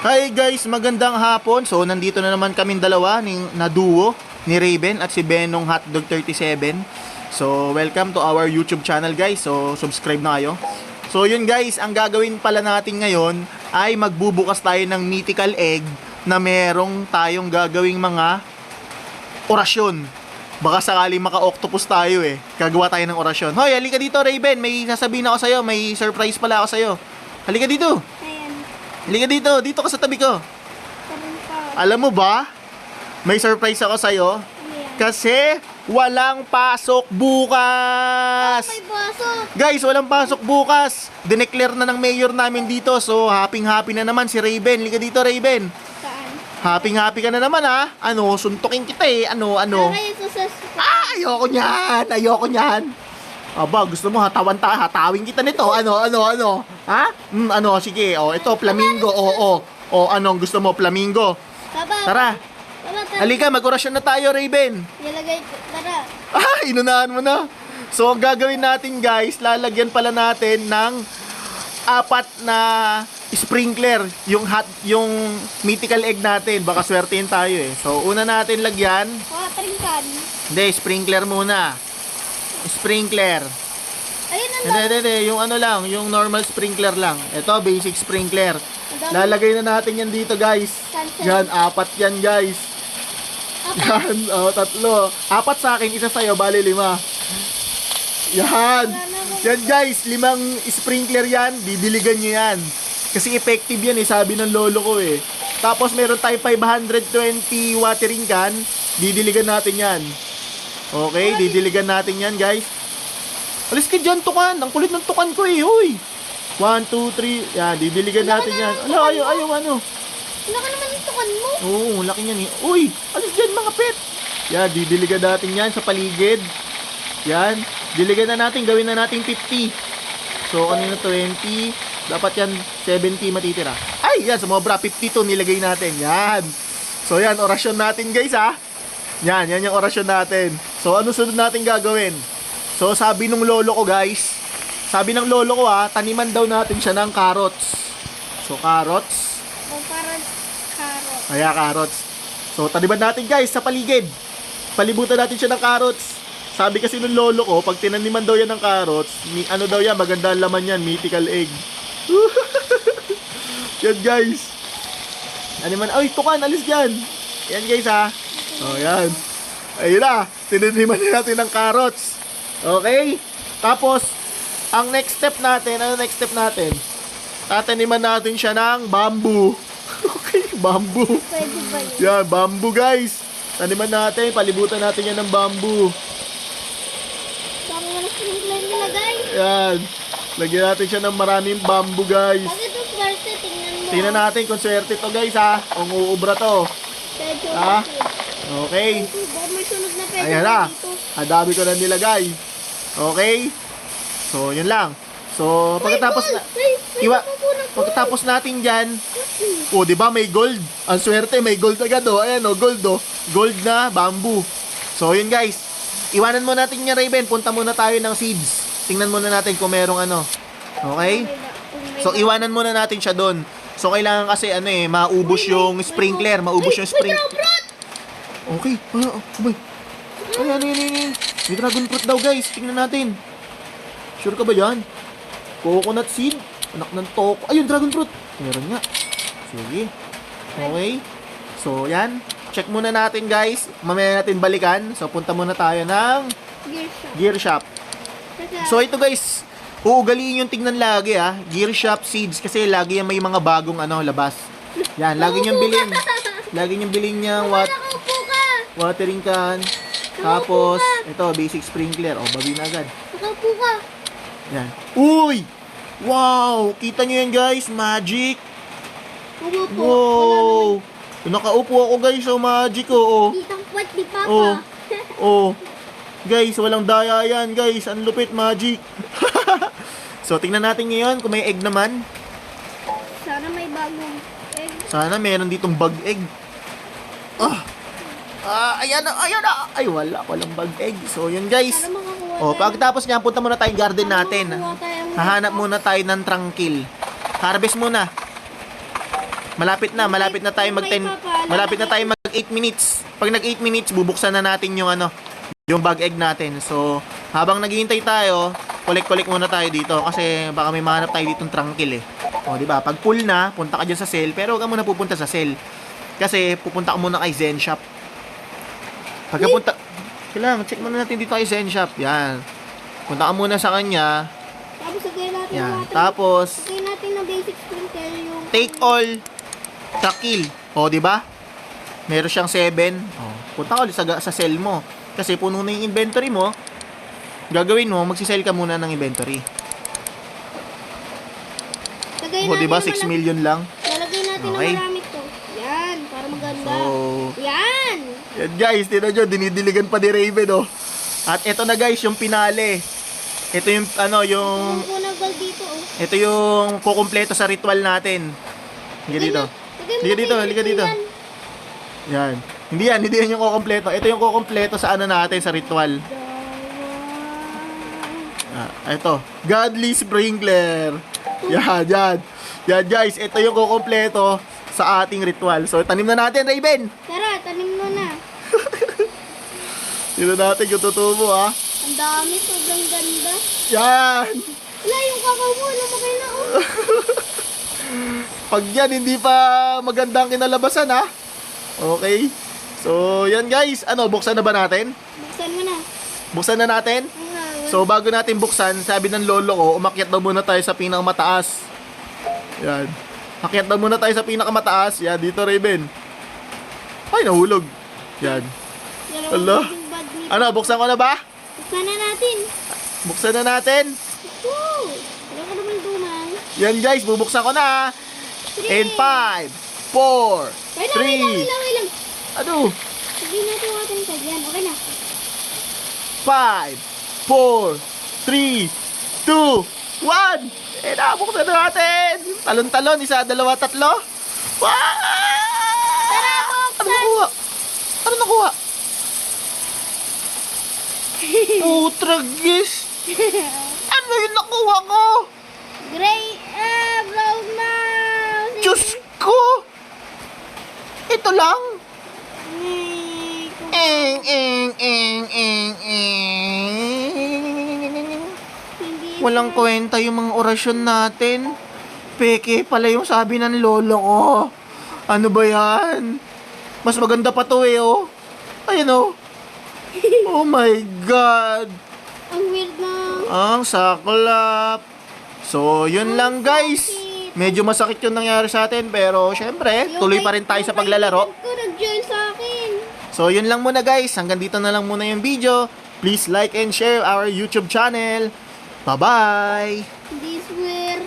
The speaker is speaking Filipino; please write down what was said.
Hi guys, magandang hapon. So, nandito na naman kaming dalawa na duo ni Raven at si Benong Hotdog 37. So, welcome to our YouTube channel guys. So, subscribe na kayo. So, yun guys, ang gagawin pala natin ngayon ay magbubukas tayo ng mythical egg na merong tayong gagawing mga orasyon. Baka sakaling maka-octopus tayo eh. Gagawa tayo ng orasyon. Hoy, halika dito Raven. May sasabihin ako sa'yo. May surprise pala ako sa'yo. Halika dito. Halika dito, dito ka sa tabi ko. Alam mo ba, may surprise ako sa'yo. Kasi walang pasok bukas. May pasok. Guys, walang pasok bukas. Dineclare na ng mayor namin dito. So, happy na naman si Raven. Halika dito, Raven. Saan? Happy ka na naman ha. Ano, suntukin kita eh. Ano. Kayo susunod. Ayoko niyan. Aba, gusto mo hatawin kita nito. Ano? Ha? Sige. Oh, ito flamingo. Anong gusto mo? Flamingo. Baba. Tara. Baba, tara. Halika, mag-orasyon na tayo, Raven. Ilagay ko. Tara. Inunahan mo na. So, ang gagawin natin, guys, lalagyan pala natin ng 4 na sprinkler, yung mythical egg natin. Baka swertein tayo eh. So, una natin lagyan. Watering can. Hindi, sprinkler muna. Sprinkler. Ayun ang Hindi. Yung normal sprinkler lang. Ito, basic sprinkler. Lalagay na natin yan dito, guys. Yan, 4 yan, guys. Yan, 3. 4 sa akin, isa sa'yo, bali 5. Yan. Yan, guys, 5 sprinkler yan. Didiligan nyo yan. Kasi effective yan, sabi ng lolo ko eh. Tapos, meron tayo 520 watering can. Didiligan natin yan. Okay, didiligan natin yan, guys. Alis ka dyan, tukan. Ang kulit ng tukan ko eh, huy. 1, 2, 3. Yan, didiligan natin yan. Ayaw. Laki naman yung tukan mo. Oo, laki niyan eh. Uy, alis dyan mga pet. Yan, didiligan natin yan sa paligid. Yan, diligan na natin. Gawin na natin 50. So, kanina 20. Dapat yan, 70 matitira. Ay, yan, sumobra. 52 nilagay natin. Yan. So, yan, orasyon natin, guys, ha. Yan yung orasyon natin. So, ano sunod natin gagawin? So, sabi ng lolo ko, guys. Sabi ng lolo ko, taniman daw natin siya ng carrots. So, carrots. O parang carrot. Carrots. So, taniman natin, guys, sa paligid. Palibutan natin siya ng carrots. Sabi kasi ng lolo ko, pag tinaniman daw yan ng carrots, daw yan, maganda ang laman yan, mythical egg. Yan, guys. Ay, tukan, alis dyan. Yan, guys, ha. Oh, yan. Ayun na. Tinaniman natin ng carrots. Okay? Tapos, ang next step natin, tataniman natin siya ng bamboo. Okay, bamboo. Pwede ba yun? Yan, bamboo, guys. Taniman natin, palibutan natin yan ng bamboo. Dami mo na sprinkler nilagay. Yan. Lagyan natin siya ng maraming bamboo, guys. Bakit ito swerte? Tingnan mo. Tingnan natin kung swerte to, guys, ha. Kung uubra to. Medyo Ha? okay. Okay. May sunog na pwede Ayan na. dito. Ang dami ko na nilagay. Okay? So, yun lang. So, pagkatapos natin dyan, di ba may gold? Ang swerte, may gold agad, Ayan, gold, Gold na bamboo. So, yun guys. Iwanan mo natin yung Raven. Punta muna tayo ng seeds. Tingnan muna natin kung merong ano. Okay? So, iwanan muna natin siya doon. So, kailangan kasi, maubos yung sprinkler. Maubos yung sprinkler. Okay. Ano. May dragon fruit daw, guys. Tingnan natin. Sure ka ba yan? Coconut seed? Anak ng toko. Ayun, dragon fruit. Meron nga. Sige. Okay. So, yan. Check muna natin, guys. Mamaya natin balikan. So, punta muna tayo ng Gear Shop. So, ito, guys. Uugaliin yung tingnan lagi, Gear Shop seeds. Kasi lagi yan may mga bagong labas. Yan. Lagi niyang bilhin. Lagi niyang bilhin niyang Nakaupo ka. watering can. Tapos, ito, basic sprinkler. Bawi na agad. Nakaupo ka. Yan. Uy! Wow! Kita nyo yan, guys. Magic. Umupo. Wow! Nakaupo ako, guys. Magic, Ditang puwet ni Papa. Guys, walang daya yan, guys. Ang lupit, magic. So, tingnan natin ngayon kung may egg naman. Sana may bagong egg. Sana meron ditong bug egg. Ayan na. Ay, walang bug egg. So, yun, guys. Sana makakuha Pagkatapos niya, punta muna tayong garden natin. makakuha tayong Hahanap muna tayo ng trangkil. Harvest muna. Malapit na tayo mag 10. Malapit na tayo mag 8 minutes. Pag nag 8 minutes, bubuksan na natin yung yung bag egg natin. So, habang naghihintay tayo, collect muna tayo dito kasi baka may mahanap tayo ditong trangkil eh. O, di ba? Pag full na, punta ka dyan sa cell, pero huwag ka muna pupunta sa cell. Kasi pupunta ka muna kay Zen Shop. Pagkapunta, kailangan check muna natin dito kay Zen Shop. Yan. Punta ka muna sa kanya. Tapos lagyan natin Yan. ng water. Tapos, Lagyan natin ng basic sprinkle yung... take all trangkil. O, di ba? Meron siyang 7. O, punta ka ulit sa cell mo. Kasi puno na yung inventory mo. Gagawin mo, magsisell ka muna ng inventory. Lagyan O, natin di ba? ng 6 million lang. Lalagay natin Okay. ng marami to. Yan, para maganda. So, Yan! yan guys, tignan nyo, dinidiligan pa ni Raven, oh. At ito na guys, yung pinale. Ito yung, yung, Kung ng gold dito, oh. ito yung kukumpleto sa ritual natin. Halika dito. Halika dito, halika dito. Yan. Hindi yan yung kukumpleto. Ito yung kukumpleto sa natin, sa ritual. Ito, Godly Sprinkler. Yan. Yan guys, ito yung kukumpleto sa ating ritual. So, tanim na natin, Raven. Tara, tanim mo na. Tignan natin yung tutubo, ha. Ang dami, sobrang ganda. Yan. Wala, yung kakao mo, lumaki na, oh. Pag yan, hindi pa magandang kinalabasan, ha. Okay. So, yan guys. Buksan na ba natin? Buksan mo na. Buksan na natin? So, bago natin buksan, sabi ng lolo ko, umakyat daw muna tayo sa pinakamataas. Yan. Akyat daw muna tayo sa pinakamataas. Yan, dito, Raven. Ay, nahulog. Yan. Ala. Buksan ko na ba? Buksan na natin. Buksan na natin. Woo! Wala ko naman dumang. Yan guys, bubuksan ko na. In 5, 4, 3. Wait lang. Ano? Hindi natin water sa yan. Okay na. 5, 4, 3, 2, 1. Buksan na natin. Talon-talon, 1, 2, 3. Wow! Tara, buksan! Ano nakuha? Putragis! Ano yung nakuha ko? Brown mouse. Diyos ko! Ito lang? Walang kwenta yung mga orasyon natin. Peke pala yung sabi ng lolo ko. Ano ba yan? Mas maganda pa to oh. Ayun oh. Oh my God. Ang weird na. Ang saklap. So, yun lang guys. Medyo masakit yung nangyari sa atin. Pero syempre, tuloy pa rin tayo sa paglalaro. Yung kaibigan ko nag-join sa akin. So, yun lang muna guys. Hanggang dito na lang muna yung video. Please like and share our YouTube channel. Bye-bye! This weird.